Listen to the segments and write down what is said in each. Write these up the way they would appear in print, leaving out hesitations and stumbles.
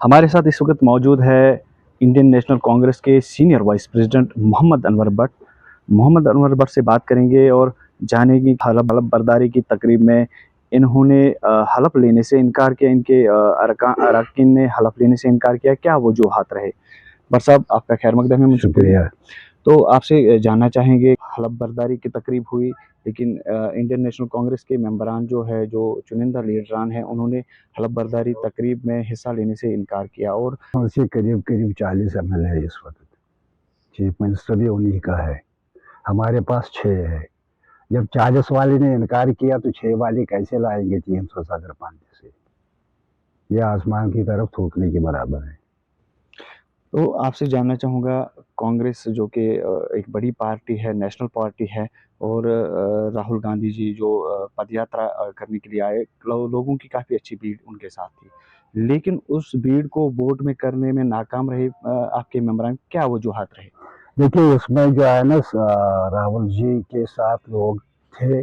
हमारे साथ इस वक़्त मौजूद है इंडियन नेशनल कांग्रेस के senior vice president Mohammad Anwar Bhatt. Mohammad Anwar Bhatt से बात करेंगे और जानेंगे हलफ बर्दारी की तकरीब में इन्होंने हलफ लेने से इनकार किया, इनके अरकान ने हलफ लेने से इनकार किया, क्या वजूहात रहे? भट्ट साहब, आपका खैर मकदम है। मुझे शुक्रिया। तो आपसे जानना चाहेंगे, हलफ बर्दारी की तकरीब हुई, लेकिन इंडियन नेशनल कांग्रेस के मेंबरान जो है, जो चुनिंदा लीडरान हैं, उन्होंने हलफ बर्दारी तकरीब में हिस्सा लेने से इनकार किया और से करीब 40 एमएल है इस वक्त। चीफ मिनिस्टर भी उन्हीं का है। हमारे पास 6 है। जब 40 वाले ने इनकार किया तो 6 वाले कैसे लाएंगे 300 सदर पाने से? ये आसमान की तरफ थूकने के बराबर है। तो आपसे जानना चाहूँगा, कांग्रेस जो कि एक बड़ी पार्टी है, नेशनल पार्टी है, और राहुल गांधी जी जो पदयात्रा करने के लिए आए, लोगों की काफ़ी अच्छी भीड़ उनके साथ थी। लेकिन उस भीड़ को वोट में करने में नाकाम रहे आपके मेंबरान, क्या वजूहात रहे? देखिए, इसमें जो है ना, राहुल जी के साथ लोग थे,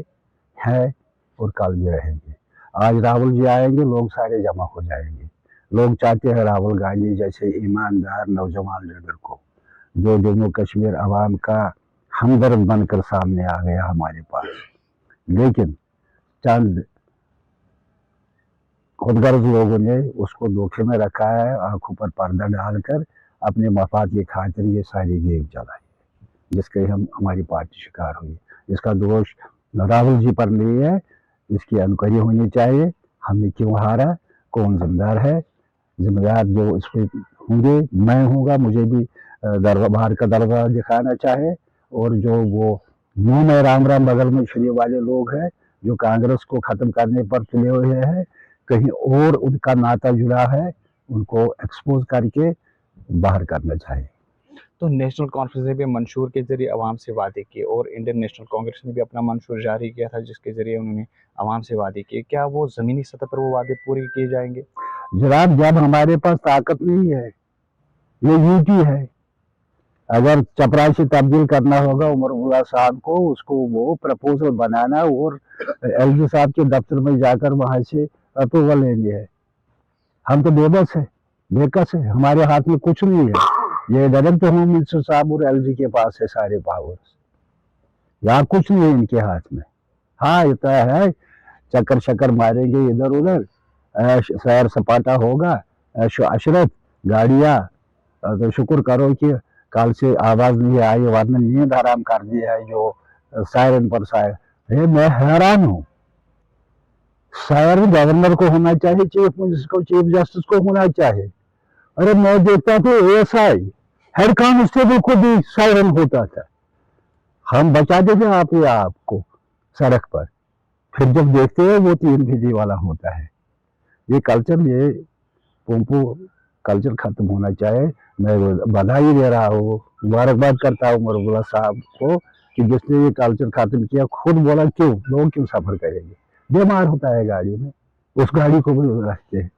हैं और कल भी रहेंगे। आज राहुल जी आएंगे, लोग सारे जमा हो जाएंगे। लोग चाहते हैं राहुल गांधी जैसे ईमानदार नौजवान लीडर को, जो जम्मू कश्मीर अवाम का हमदर्द बनकर सामने आ गया हमारे पास। लेकिन चंद खुदगर्ज लोगों ने उसको धोखे में रखा है, आंखों पर पर्दा डालकर अपने मफाद की खातिर ये सारी गेम चलाई, जिसके हमारी पार्टी शिकार हुई। इसका दोष राहुल जी पर नहीं है, इसकी इंक्वायरी होनी चाहिए। हमने क्यों हारा, कौन जिम्मेदार है? जिम्मेदार जो इस पर होंगे, मैं हूँगा। मुझे भी बाहर का दरबार दिखाना चाहे, और जो वो मुंह में राम राम बगल में छुरी वाले लोग हैं, जो कांग्रेस को खत्म करने पर तुले हुए हैं, कहीं और उनका नाता जुड़ा है, उनको एक्सपोज करके बाहर करना चाहिए। तो नेशनल कॉन्फ्रेंस ने भी मंशूर के ज़रिए अवाम से वादे किए और इंडियन नेशनल कांग्रेस ने भी अपना मंशूर जारी किया था, जिसके ज़रिए उन्होंने अवाम से वादे किए। क्या वो ज़मीनी सतह पर वो वादे पूरे किए जाएँगे? जनाब, जब हमारे पास ताकत नहीं है, ये यूटी है। अगर चपरासी तब्दील करना होगा उमर साहब को, उसको वो प्रपोजल बनाना और एलजी साहब के दफ्तर में जाकर वहां से अप्रूवल लेंगे है। हम तो बेबस है, बेकस है, हमारे हाथ में कुछ नहीं है। ये डायरेक्ट होम मिनिस्टर साहब और एलजी के पास है सारे पावर्स। यहाँ कुछ नहीं है इनके हाथ में। हाँ, इतना है, चक्कर शक्कर मारेंगे इधर उधर, सैर सपाटा होगा, अशरफ गाड़िया। तो शुक्र करो कि कल से आवाज नहीं आई, वरना नींद हराम कर दी है जो सायरन पर सायर। मैं हैरान हूँ। सायरन गवर्नर को होना चाहिए, चीफ मिनिस्टर को, चीफ जस्टिस को होना चाहिए। अरे मैं देखता तो एएसआई, हेड कांस्टेबल को भी सायरन होता था। हम बचाते थे आपको सड़क पर, फिर जब देखते हैं वो 3 भेजी वाला होता है। ये कल्चर, ये पोम्पो कल्चर खत्म होना चाहिए। मैं बधाई दे रहा हूँ, मुबारकबाद करता हूँ मरबुल्ला साहब को कि जिसने ये कल्चर खत्म किया। खुद बोला क्यों, लोग क्यों सफर करेंगे? बीमार होता है गाड़ी में, उस गाड़ी को भी रखते हैं।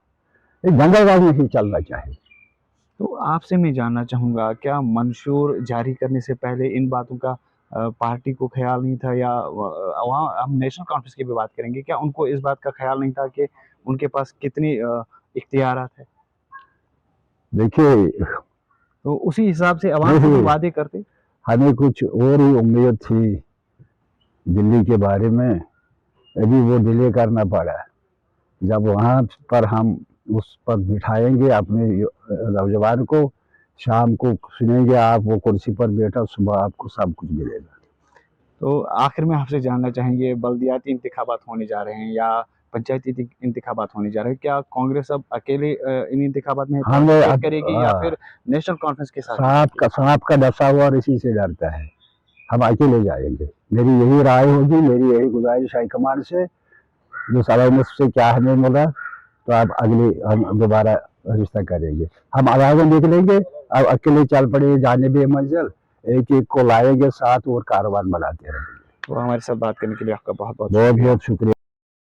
ये जंगलबाज नहीं चलना चाहिए। तो आपसे मैं जानना चाहूँगा, क्या मंशूर जारी करने से पहले इन बातों का पार्टी को ख्याल नहीं था, या वहाँ हम नेशनल कॉन्फ्रेंस की भी बात करेंगे, क्या उनको इस बात का ख्याल नहीं था कि उनके पास कितनी इख्तियारात है? देखिए, तो उसी हिसाब से अवाम को भी वादे करते। हमें कुछ और ही उम्मीद थी दिल्ली के बारे में, अभी वो डिले करना पड़ा। जब वहाँ पर हम उस पर बिठाएंगे अपने नौजवान को, शाम को सुनेंगे आप वो कुर्सी पर बैठा, सुबह आपको सब कुछ मिलेगा। तो आखिर में आपसे जानना चाहेंगे, बल्दियाती इंतखाबात होने जा रहे हैं या पंचायती इंतखाबात होने जा रहे हैं, क्या कांग्रेस अब अकेले इन इंतखाबात में पार्टिसिपेट करेगी या फिर नेशनल कॉन्फ्रेंस के साथ सांप का डसा हुआ और इसी से डरता है। हम अकेले जाएंगे, मेरी यही राय होगी, मेरी यही गुजारिश हाईकमान से। जो अवेयरनेस से क्या हमें मिला, तो आप अगले हम दोबारा रिश्ता करेंगे। हम आवाज़ें निकलेंगे, अब अकेले चल पड़े जाने भी मंजिल, एक एक को लाएंगे साथ और कारोबार बढ़ाते रहेंगे। तो हमारे साथ बात करने के लिए आपका बहुत बहुत बहुत शुक्रिया।